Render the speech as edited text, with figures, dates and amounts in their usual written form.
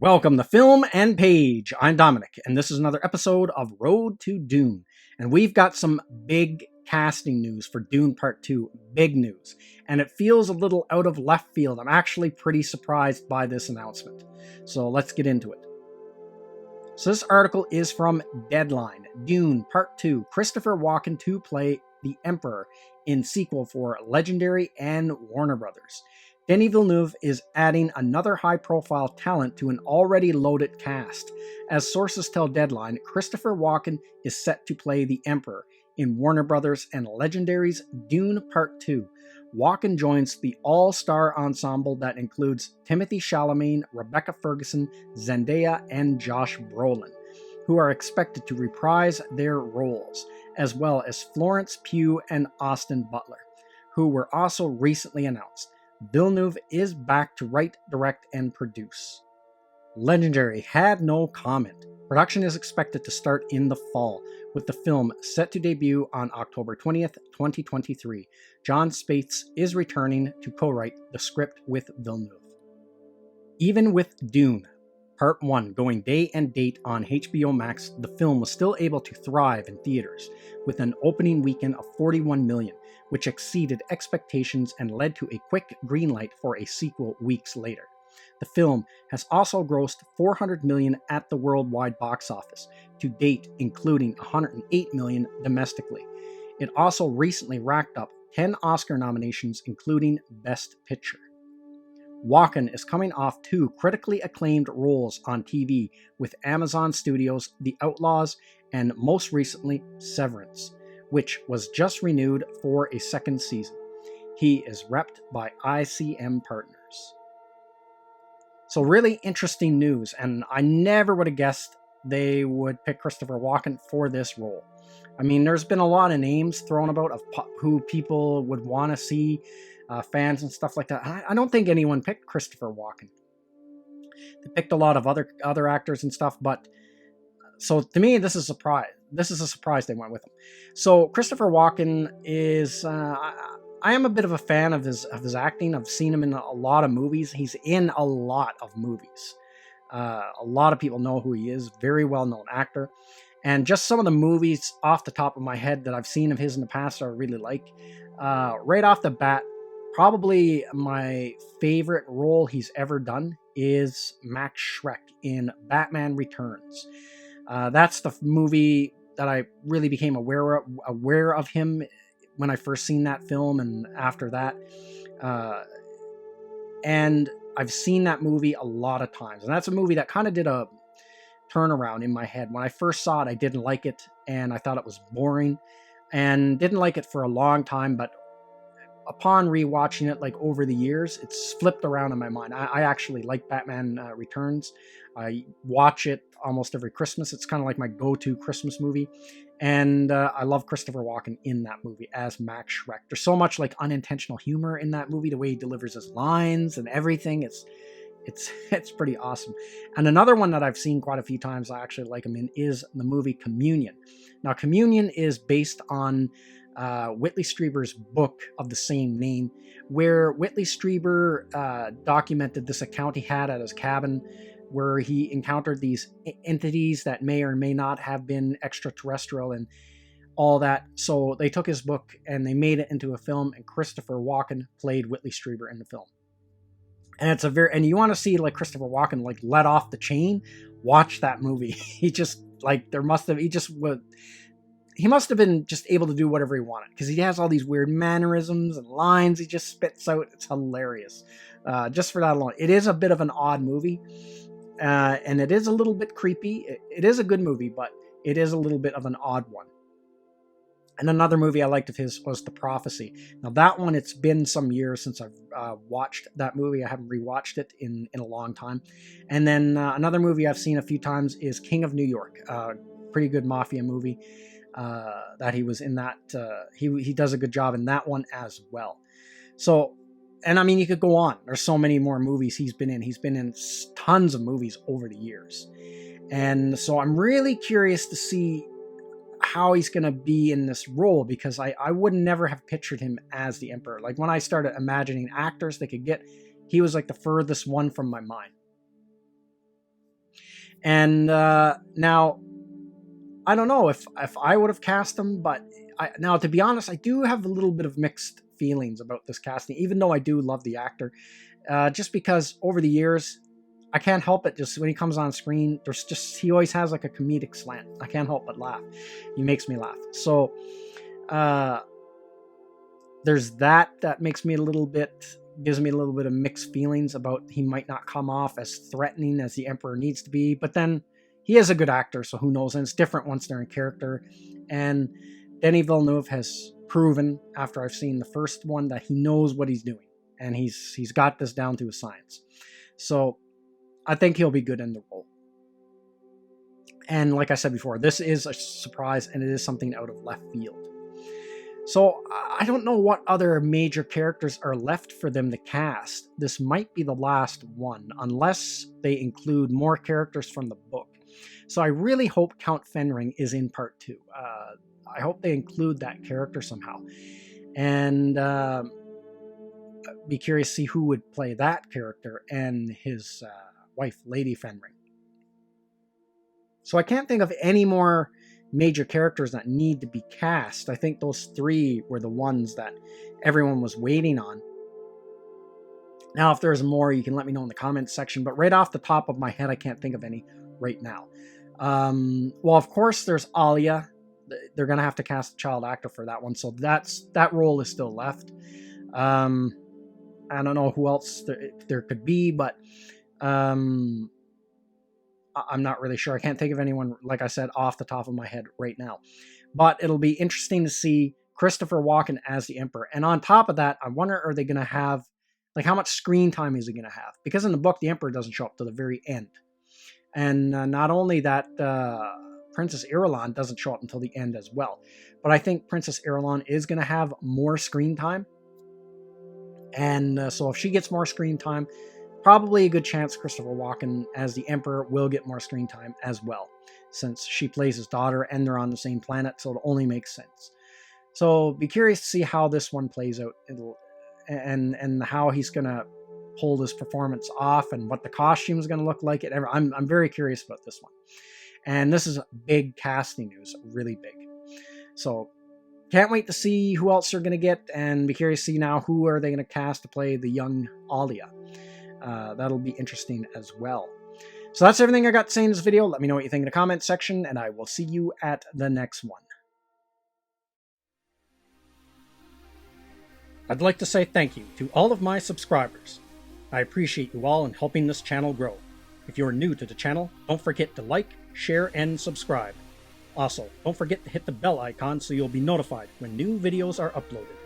Welcome to Film and Page. I'm Dominic, and this is another episode of Road to Dune. And we've got some big casting news for Dune Part 2. Big news. And it feels a little out of left field. I'm actually pretty surprised by this announcement. So let's get into it. So this article is from Deadline. Dune Part 2. Christopher Walken to play the Emperor in sequel for Legendary and Warner Brothers. Denis Villeneuve is adding another high-profile talent to an already loaded cast. As sources tell Deadline, Christopher Walken is set to play the Emperor in Warner Brothers and Legendary's Dune Part 2. Walken joins the all-star ensemble that includes Timothée Chalamet, Rebecca Ferguson, Zendaya, and Josh Brolin, who are expected to reprise their roles, as well as Florence Pugh and Austin Butler, who were also recently announced. Villeneuve is back to write, direct, and produce. Legendary had no comment. Production is expected to start in the fall, with the film set to debut on October 20th, 2023. John Spaihts is returning to co-write the script with Villeneuve. Even with Dune Part 1 going day and date on HBO Max, the film was still able to thrive in theaters, with an opening weekend of $41 million, which exceeded expectations and led to a quick greenlight for a sequel weeks later. The film has also grossed $400 million at the worldwide box office to date, including $108 million domestically. It also recently racked up 10 Oscar nominations, including Best Picture. Walken is coming off 2 critically acclaimed roles on TV with Amazon Studios' The Outlaws and most recently Severance, which was just renewed for a second season. He is repped by ICM Partners. So really interesting news, and I never would have guessed they would pick Christopher Walken for this role. I mean, there's been a lot of names thrown about of who people would want to see, fans and stuff like that. I don't think anyone picked Christopher Walken. They picked a lot of other actors and stuff, but so to me, this is a surprise. This is a surprise they went with him. So Christopher Walken is, I am a bit of a fan of his acting. I've seen him in a lot of movies. He's in a lot of movies. A lot of people know who he is. Very well-known actor. And just some of the movies off the top of my head that I've seen of his in the past I really like. Right off the bat, probably my favorite role he's ever done is Max Schreck in Batman Returns. That's the movie that I really became aware of him when I first seen that film, and after that. And I've seen that movie a lot of times. And that's a movie that kind of did a turnaround in my head. When I first saw it, I didn't like it, and I thought it was boring, and didn't like it for a long time, but upon rewatching it, like over the years, it's flipped around in my mind. I actually like Batman Returns. I watch it almost every Christmas. It's kind of like my go-to Christmas movie. And I love Christopher Walken in that movie as Max Schreck. There's so much like unintentional humor in that movie, the way he delivers his lines and everything. It's pretty awesome. And another one that I've seen quite a few times I actually like him in is the movie Communion. Now, Communion is based on Whitley Strieber's book of the same name, where Whitley Strieber documented this account he had at his cabin where he encountered these entities that may or may not have been extraterrestrial and all that. So they took his book and they made it into a film, and Christopher Walken played Whitley Strieber in the film. And and you want to see like Christopher Walken like let off the chain, watch that movie. He must have been just able to do whatever he wanted, because he has all these weird mannerisms and lines he just spits out. It's hilarious. Just for that alone. It is a bit of an odd movie, and it is a little bit creepy. It is a good movie, but it is a little bit of an odd one. And another movie I liked of his was The Prophecy. Now that one, it's been some years since I've watched that movie. I haven't rewatched it in a long time. And then another movie I've seen a few times is King of New York. Pretty good mafia movie. That he was in that. He does a good job in that one as well. So, and I mean, you could go on. There's so many more movies he's been in. He's been in tons of movies over the years. And so I'm really curious to see how he's going to be in this role, because I would never have pictured him as the Emperor. Like when I started imagining actors they could get, he was like the furthest one from my mind. And now, I don't know if I would have cast him, but now, to be honest, I do have a little bit of mixed feelings about this casting, even though I do love the actor. Just because over the years, I can't help it. Just when he comes on screen, he always has like a comedic slant. I can't help but laugh. He makes me laugh. So there's that makes me gives me a little bit of mixed feelings about he might not come off as threatening as the Emperor needs to be. But then he is a good actor, so who knows? And it's different once they're in character. And Denis Villeneuve has proven, after I've seen the first one, that he knows what he's doing. And he's got this down to a science. So I think he'll be good in the role. And like I said before, this is a surprise, and it is something out of left field. So I don't know what other major characters are left for them to cast. This might be the last one, unless they include more characters from the book. So I really hope Count Fenring is in part 2. I hope they include that character somehow. And be curious to see who would play that character and his wife, Lady Fenring. So I can't think of any more major characters that need to be cast. I think those 3 were the ones that everyone was waiting on. Now, if there's more, you can let me know in the comments section, but right off the top of my head, I can't think of any right now. Well, of course, there's Alia. They're going to have to cast a child actor for that one, so that role is still left. I don't know who else there could be, but I'm not really sure. I can't think of anyone, like I said, off the top of my head right now. But it'll be interesting to see Christopher Walken as the Emperor. And on top of that, I wonder, are they going to have, like, how much screen time is he going to have? Because in the book, the Emperor doesn't show up to the very end. And not only that, Princess Irulan doesn't show up until the end as well. But I think Princess Irulan is going to have more screen time. And so if she gets more screen time, probably a good chance Christopher Walken as the Emperor will get more screen time as well, since she plays his daughter and they're on the same planet, so it only makes sense. So be curious to see how this one plays out, and how he's going to pull this performance off, and what the costume is going to look like. I'm very curious about this one. And this is big casting news, really big. So can't wait to see who else they're going to get, and be curious to see now who are they going to cast to play the young Alia. That'll be interesting as well. So that's everything I got to say in this video. Let me know what you think in the comments section, and I will see you at the next one. I'd like to say thank you to all of my subscribers. I appreciate you all in helping this channel grow. If you're new to the channel, don't forget to like, share, and subscribe. Also, don't forget to hit the bell icon so you'll be notified when new videos are uploaded.